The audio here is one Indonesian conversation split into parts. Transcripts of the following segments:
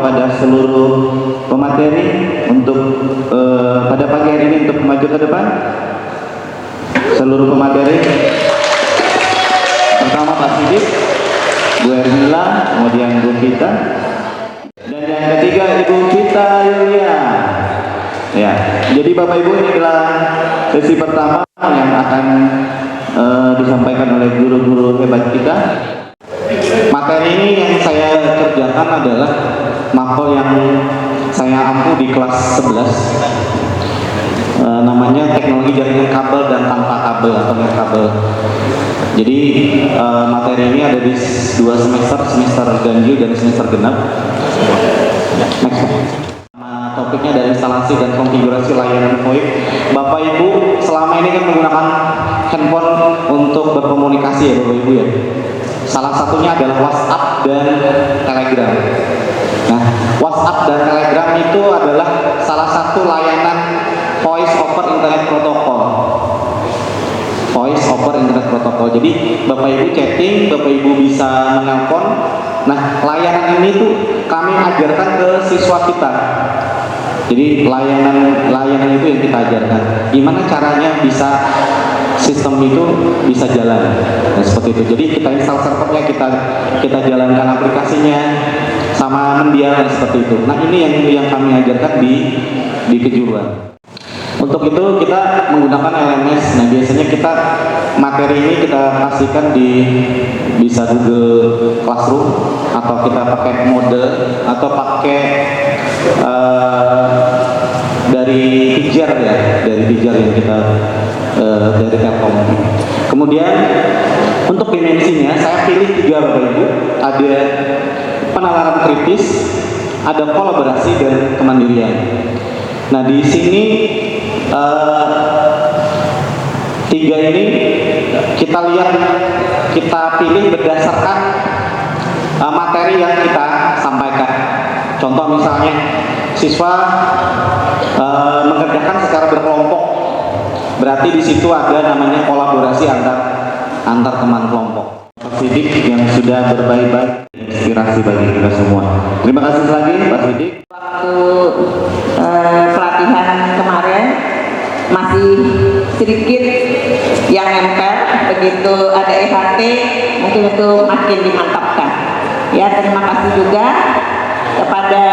kepada seluruh pemateri untuk pada pagi hari ini untuk maju ke depan. Seluruh pemateri. Pertama Pak Sidik, Bu Ermila, kemudian Bu Vita, dan yang ketiga Ibu Vita Yulia. Ya, jadi Bapak Ibu, ini adalah sesi pertama yang akan disampaikan oleh guru-guru hebat kita. Materi ini yang saya kerjakan adalah mapel yang saya ampu di kelas 11, namanya teknologi jaringan kabel dan tanpa kabel atau kabel. Jadi materi ini ada di 2 semester ganjil dan semester genap. Next. Topiknya dari instalasi dan konfigurasi layanan VoIP. Bapak Ibu selama ini kan menggunakan handphone untuk berkomunikasi ya Bapak Ibu ya. Salah satunya adalah WhatsApp dan Telegram. Nah, WhatsApp dan Telegram itu adalah salah satu layanan Voice over Internet Protocol. Voice over Internet Protocol. Jadi Bapak Ibu chatting, Bapak Ibu bisa menelpon. Nah, layanan ini tuh kami ajarkan ke siswa kita. Jadi layanan itu yang kita ajarkan. Gimana caranya bisa sistem itu bisa jalan. Nah, seperti itu. Jadi kita install servernya, kita jalankan aplikasinya sama mendiang seperti itu. Nah, ini yang kami ajarkan di kejuruan. Untuk itu kita menggunakan LMS. Nah, biasanya kita materi ini kita kasihkan di bisa Google Classroom atau kita pakai Moodle atau pakai dari Pijar ya, dari Pijar yang kita dari Telkom. Kemudian untuk dimensinya saya pilih 3 Bapak Ibu. Ada penalaran kritis, ada kolaborasi dan kemandirian. Nah, di sini 3 ini kita lihat, kita pilih berdasarkan materi yang kita sampaikan. Contoh misalnya siswa mengerjakan secara berkelompok, berarti di situ ada namanya kolaborasi antar teman kelompok. Pak Sidik yang sudah berbaik-baik inspirasi bagi kita semua. Terima kasih lagi Pak Sidik. Waktu pelatihan kemarin masih sedikit yang nempel, begitu ada EHT mungkin itu makin dimantapkan. Ya, terima kasih juga kepada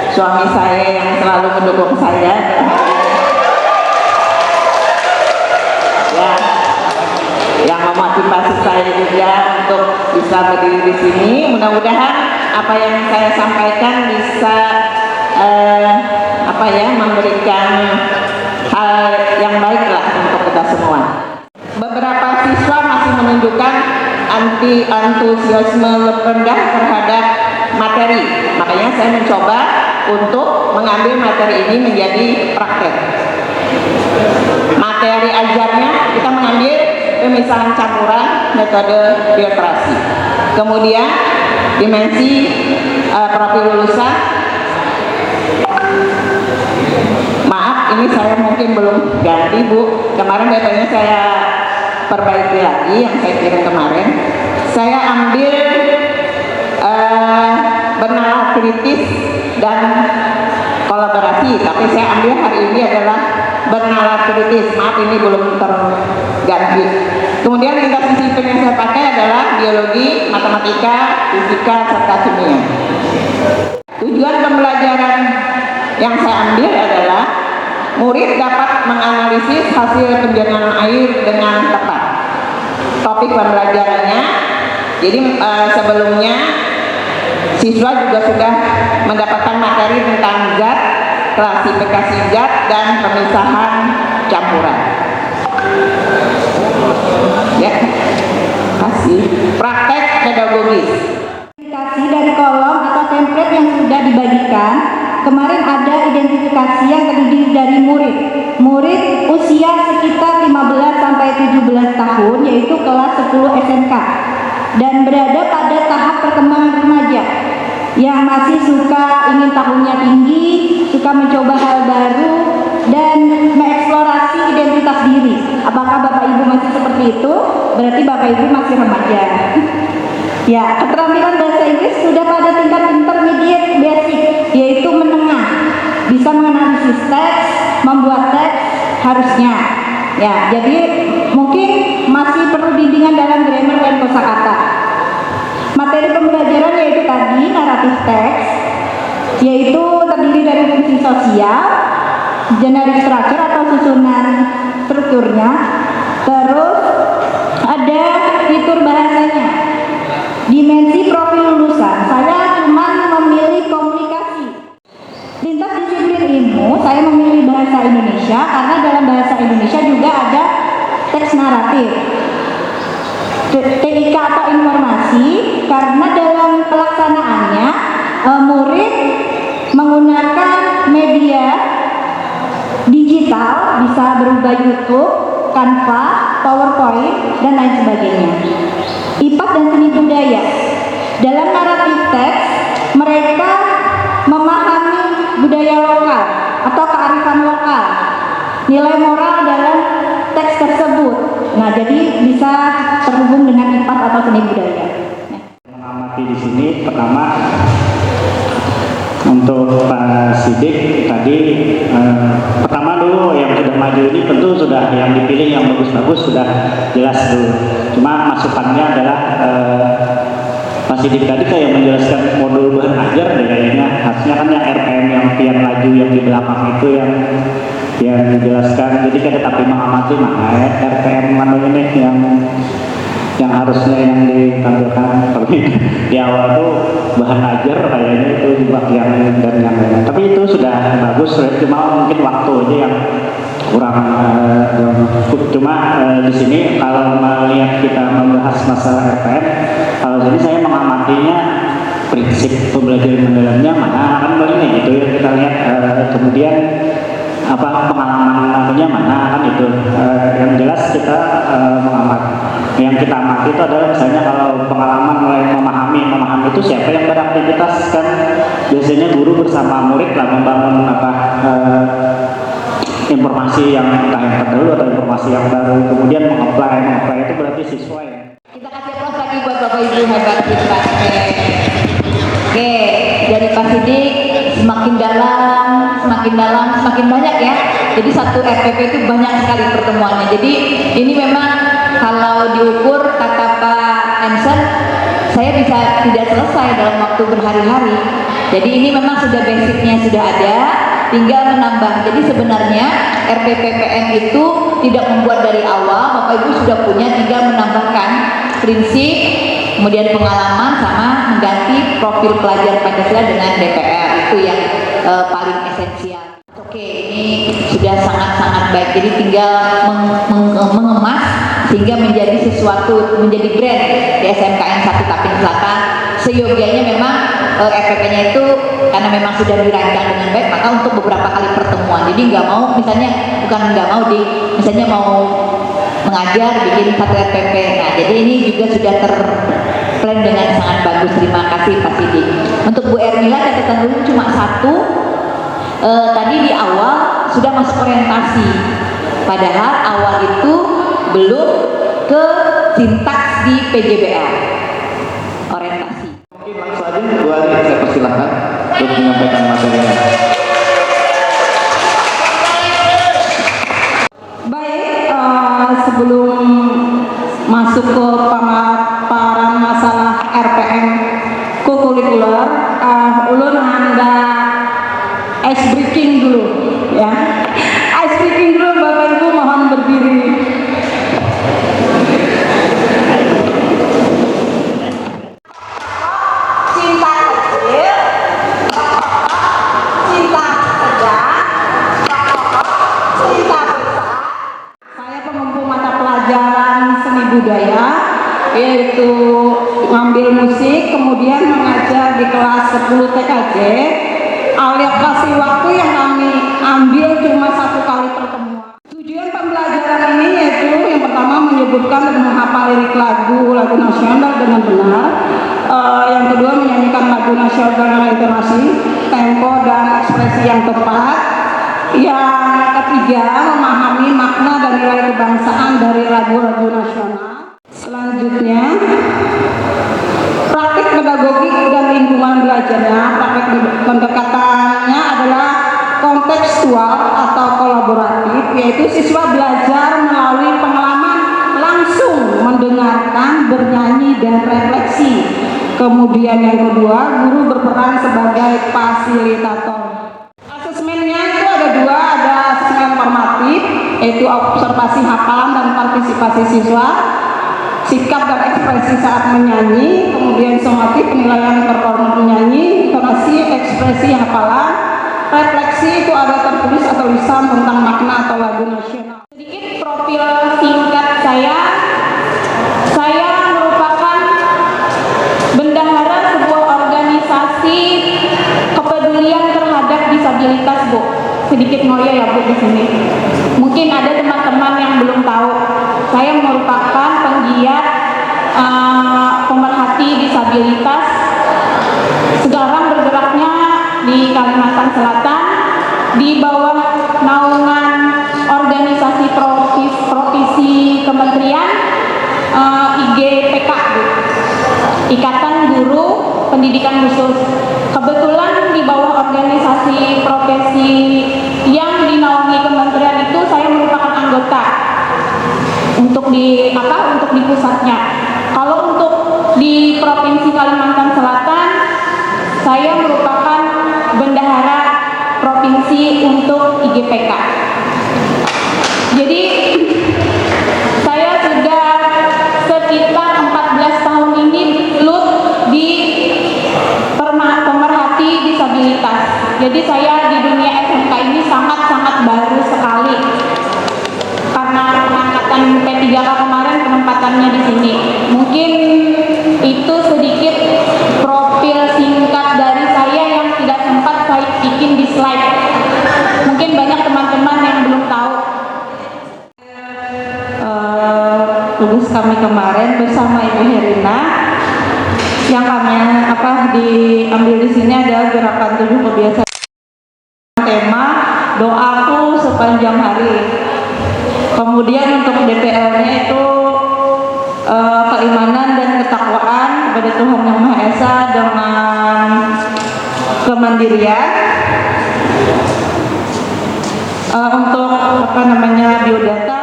suami saya yang selalu mendukung saya. Ya, yang memotivasi saya juga untuk bisa berdiri di sini. Mudah-mudahan apa yang saya sampaikan bisa memberikan hal yang baik lah untuk kita semua. Beberapa siswa masih menunjukkan antusiasme rendah terhadap materi, makanya saya mencoba untuk mengambil materi ini menjadi praktek. Materi ajarnya kita mengambil pemisahan campuran metode filtrasi, kemudian dimensi profil lulusan. Maaf, ini saya mungkin belum ganti Bu, kemarin datanya saya perbaiki lagi yang saya kirim kemarin. Saya ambil bernalar kritis dan kolaborasi, tapi saya ambil hari ini adalah bernalar kritis. Maaf, ini belum terganti. Kemudian lintas disiplin yang saya pakai adalah biologi, matematika, fisika, serta kimia. Tujuan pembelajaran yang saya ambil adalah murid dapat menganalisis hasil penjernihan air dengan tepat. Topik pembelajarannya, jadi sebelumnya siswa juga sudah mendapatkan materi tentang zat, klasifikasi zat, dan pemisahan campuran. Ya, kasih praktek pedagogis. Dari kolom atau template yang sudah dibagikan, kemarin ada identifikasi yang terdiri dari murid usia sekitar 15 sampai 17 tahun, yaitu kelas 10 SMK, dan berada pada tahap perkembangan remaja yang masih suka ingin tahunnya tinggi, suka mencoba hal baru dan mengeksplorasi identitas diri. Apakah Bapak Ibu masih seperti itu? Berarti Bapak Ibu masih remaja. Ya, keterampilan bahasa Inggris sudah pada tingkat intermediate basic, yaitu menengah, bisa menganalisis teks, membuat teks harusnya. Ya, jadi mungkin masih perlu bimbingan dalam grammar dan kosakata. Materi pembelajaran yaitu tadi naratif teks, yaitu terdiri dari fungsi sosial, generic structure atau susunan strukturnya, terus ada fitur bahasanya, dimensi profil lulusan. Saya cuma memilih komunikasi. Lintas disiplin ilmu, saya memilih bahasa Indonesia karena dalam bahasa Indonesia juga ada teks naratif. TIK atau informasi, karena dalam pelaksanaannya murid menggunakan media digital, bisa berupa YouTube, Canva, PowerPoint, dan lain sebagainya. IPA dan seni budaya. Dalam naratif teks, mereka memahami budaya lokal atau kearifan lokal, nilai moral dalam teks tersebut. Nah, jadi bisa terhubung dengan IPA atau seni budaya. Mengamati di sini pertama untuk Pak Sidik tadi pertama dulu yang sudah maju ini tentu sudah yang dipilih yang bagus-bagus sudah jelas dulu. Cuma masukannya adalah Pak Sidik tadi kayak menjelaskan modul bahan ajar deh kayaknya. Harusnya kan yang RPM yang pian laju yang di belakang itu yang dijelaskan. Jadi kita tapi mengamati mana RPM mana ini yang harusnya yang ditampilkan, tapi di awal tuh bahan ajar kayaknya itu juga yang dan yang lain. Tapi itu sudah bagus, cuma mungkin waktu aja yang kurang. Cuma di sini kalau melihat kita membahas masalah RPM, kalau sini saya mengamatinya prinsip pembelajaran mendalamnya mana kan begini gitu ya, kita lihat kemudian apa pengalaman namanya mana kan itu yang jelas kita yang kita amati itu adalah misalnya kalau pengalaman mulai memahami itu siapa yang beraktivitas kan biasanya guru bersama murid lah membangun informasi yang entah yang terdahulu atau informasi yang baru kemudian mengapply itu berarti siswa ya. Kita kasih aplaus lagi buat Bapak Ibu hebat kita. Oke, dari Pak Sidik semakin dalam, semakin banyak ya. Jadi satu RPP itu banyak sekali pertemuannya. Jadi ini memang kalau diukur kata Pak Ensen, saya bisa tidak selesai dalam waktu berhari-hari. Jadi ini memang sudah basicnya sudah ada, tinggal menambah. Jadi sebenarnya RPPPM itu tidak membuat dari awal, Bapak Ibu sudah punya, tinggal menambahkan prinsip, kemudian pengalaman sama mengganti profil pelajar Pancasila dengan DPR itu yang paling esensial. Oke, ini sudah sangat-sangat baik. Jadi tinggal mengemas sehingga menjadi sesuatu, menjadi brand di SMKN 1 Tapin Selatan. Seyogianya memang RPP-nya itu karena memang sudah dirancang dengan baik, maka untuk beberapa kali pertemuan. Jadi nggak mau, misalnya bukan nggak mau misalnya mau mengajar bikin satu RPP. Nah, jadi ini juga sudah terplan dengan sangat bagus. Terima kasih Pak Sidik. Untuk Bu Ermila catatan dulu cuma satu. Tadi di awal sudah masuk orientasi, padahal awal itu belum ke sintaks di PJBL orientasi. Mungkin langsung aja Bu Ali saya persilahkan untuk menyampaikan materinya. Baik, sebelum masuk ke pemaparan masalah RPM kurikuler, ulun anda ice breaking dulu ya. Ice breaking dulu Bapak Ibu, mohon berdiri. Cinta kecil, cinta sedang, cinta besar. Saya pengempu mata pelajaran seni budaya, yaitu ngambil musik, kemudian mengajar di kelas 10 TKJ. Alokasi waktu yang kami ambil cuma 1 kali pertemuan. Tujuan pembelajaran ini yaitu yang pertama menyebutkan dan menghafal lirik lagu nasional dengan benar. Yang kedua menyanyikan lagu nasional dengan intonasi, tempo dan ekspresi yang tepat. Yang ketiga memahami makna dan nilai kebangsaan dari lagu-lagu nasional. Selanjutnya Praktik pedagogik dan lingkungan belajarnya, praktik pendekatannya adalah kontekstual atau kolaboratif, yaitu siswa belajar melalui pengalaman langsung, mendengarkan, bernyanyi, dan refleksi. Kemudian yang kedua, guru berperan sebagai fasilitator. Asesmennya itu ada dua, ada asesmen formatif, yaitu observasi hafalan dan partisipasi siswa, sikap dan ekspresi saat menyanyi, kemudian somatik, penilaian performa penyanyi, intonasi, ekspresi hafalan, refleksi itu ada tertulis atau lisan tentang makna atau lagu nasional. Sedikit profil singkat saya merupakan bendahara sebuah organisasi kepedulian terhadap disabilitas, Bu. Sedikit ngoyo ya, Bu, di sini. Mungkin ada teman-teman yang belum tahu. Saya merupakan penggiat pemerhati disabilitas. Sekarang bergeraknya di Kalimantan Selatan di bawah naungan organisasi provisi kementerian IGPK, Bu. Ikatan Guru Pendidikan Khusus. Kebetulan di bawah organisasi profesi yang dinaungi kementerian itu saya merupakan anggota untuk di pusatnya. Kalau untuk di Provinsi Kalimantan Selatan, saya merupakan bendahara provinsi untuk IGPK. Jadi saya sudah sekitar 14 tahun ini di pemerhati disabilitas. Jadi saya di dunia SMK ini sangat-sangat baru sekali. Karena pengangkatan P3K kemarin penempatannya di sini. Mungkin itu sedikit profil singkat dari saya yang tidak sempat saya bikin di slide. Mungkin banyak teman-teman yang belum tahu. Tugas kami kemarin bersama Ibu Herina yang kami diambil di sini adalah gerakan 7 kebiasaan, tema doaku sepanjang hari. Kemudian untuk DPL-nya itu keimanan dan ketakwaan kepada Tuhan Yang Maha Esa dengan kemandirian. Untuk biodata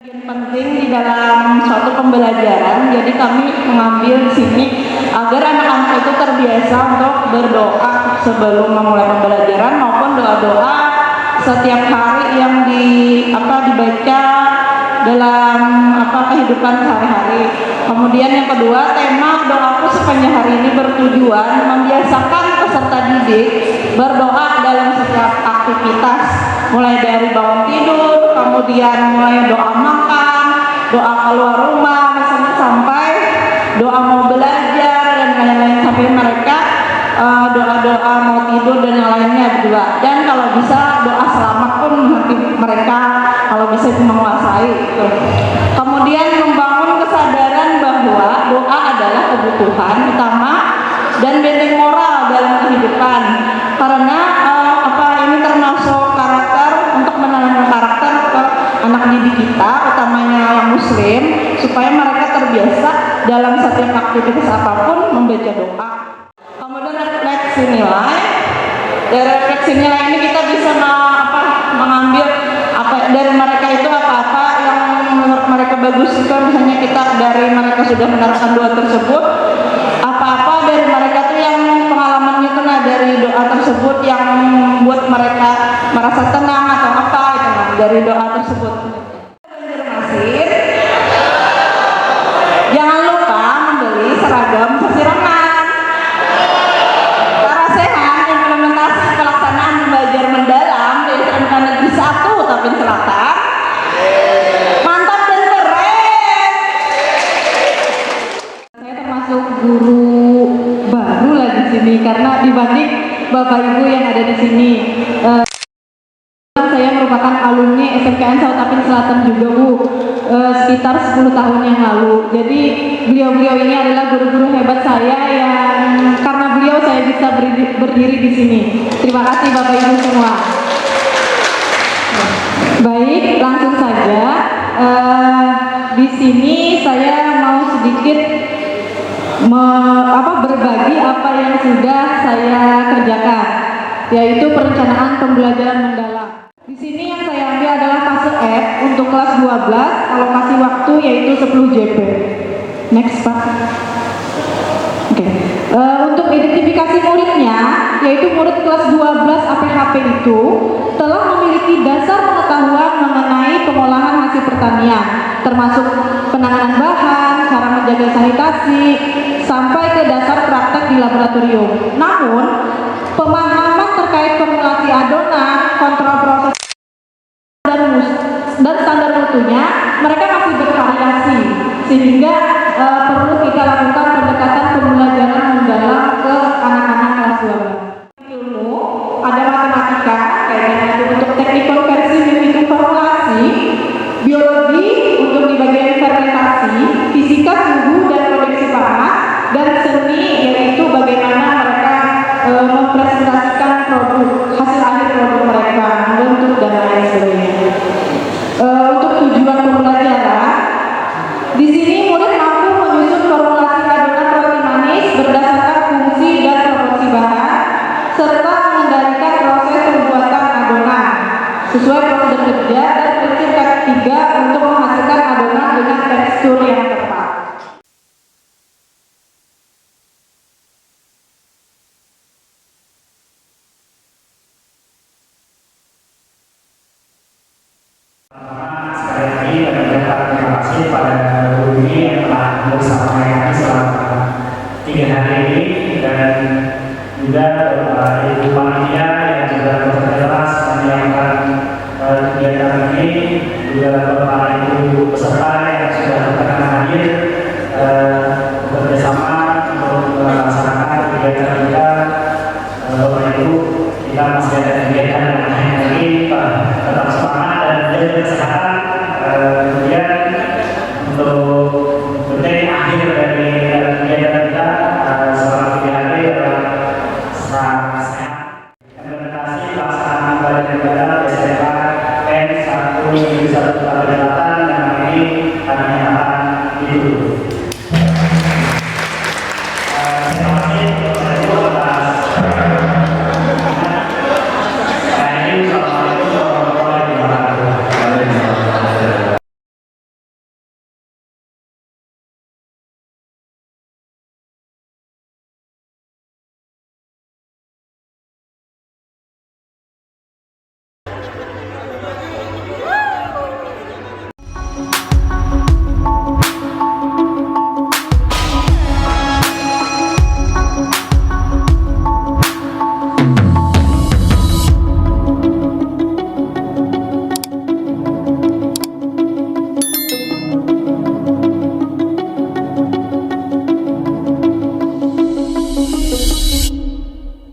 yang penting di dalam suatu pembelajaran. Jadi kami mengambil di sini agar anak-anak itu terbiasa untuk berdoa sebelum memulai pembelajaran maupun doa-doa setiap hari yang dibaca dalam kehidupan sehari-hari. Kemudian yang kedua, tema doaku sepanjang hari ini bertujuan membiasakan peserta didik berdoa dalam setiap aktivitas, mulai dari bangun tidur, kemudian mulai doa makan, doa keluar rumah, misalnya sampai doa mau belajar dan lain-lain, sampai mereka doa-doa mau tidur dan yang lainnya juga. Dan kalau bisa doa selamat pun nanti mereka kalau bisa itu menguasai gitu. Kemudian membangun kesadaran bahwa doa adalah kebutuhan utama dan benteng moral dalam kehidupan, karena ini termasuk karakter untuk menanamkan karakter ke anak didik kita, utamanya yang muslim, supaya mereka terbiasa dalam setiap aktivitas apapun membaca doa. Kemudian refleksi nilai. Dari refleksi nilai ini kita bisa mengambil dari mereka itu apa-apa yang menurut mereka bagus. Itu misalnya kita dari mereka sudah menerapkan doa tersebut, apa-apa dari mereka tuh yang pengalamannya itu dari doa tersebut yang buat mereka merasa tenang atau apa itu dari doa tersebut. Banjarmasin, jangan lupa membeli seragam sasirangan. Cara sehat implementasi pelaksanaan belajar mendalam di SMK Negeri 1 Tapin Selatan. Mantap dan keren. Saya termasuk guru baru lah di sini karena dibanding Bapak Ibu yang ada di sini. Saya merupakan alumni SMKN South Tapin Selatan juga, Bu, sekitar 10 tahun yang lalu. Jadi beliau-beliau ini adalah guru-guru hebat saya yang karena beliau saya bisa berdiri di sini. Terima kasih Bapak Ibu semua. Baik, langsung saja. Di sini saya mau sedikit berbagi apa yang sudah saya kerjakan, yaitu perencanaan pembelajaran mendalam. Di sini yang saya ambil adalah fase F untuk kelas 12, alokasi waktu yaitu 10 JP. Next, Pak. Oke. Untuk identifikasi muridnya, yaitu murid kelas 12 APHP itu telah memiliki dasar pengetahuan mengenai pengolahan hasil pertanian, termasuk penanganan bahan, cara menjaga sanitasi, sampai ke dasar praktek di laboratorium. Namun, pemahaman terkait formulasi adonan, kontrol proses dan standar mutunya mereka masih bervariasi, sehingga perlu kita lakukan pendekatan pembelajaran mendalam ke anak-anak kelas 12. Ilmu ada matematika, kayak untuk teknik konversi menghitung formulasi, biologi untuk di bagian fermentasi, fisika suhu dan kondisi panas, dan seni yaitu bagaimana mereka mempresentasikan produk hasil akhir produk mereka, membentuk dan lain sebagainya. Untuk tujuan pembelajaran, di sini murid mampu menyusun formulasi adonan roti manis berdasarkan fungsi dan proporsi bahan, serta mengendalikan proses pembuatan adonan sesuai prosedur kerja dan prinsip ketiga untuk menghasilkan adonan dengan tekstur yang tepat.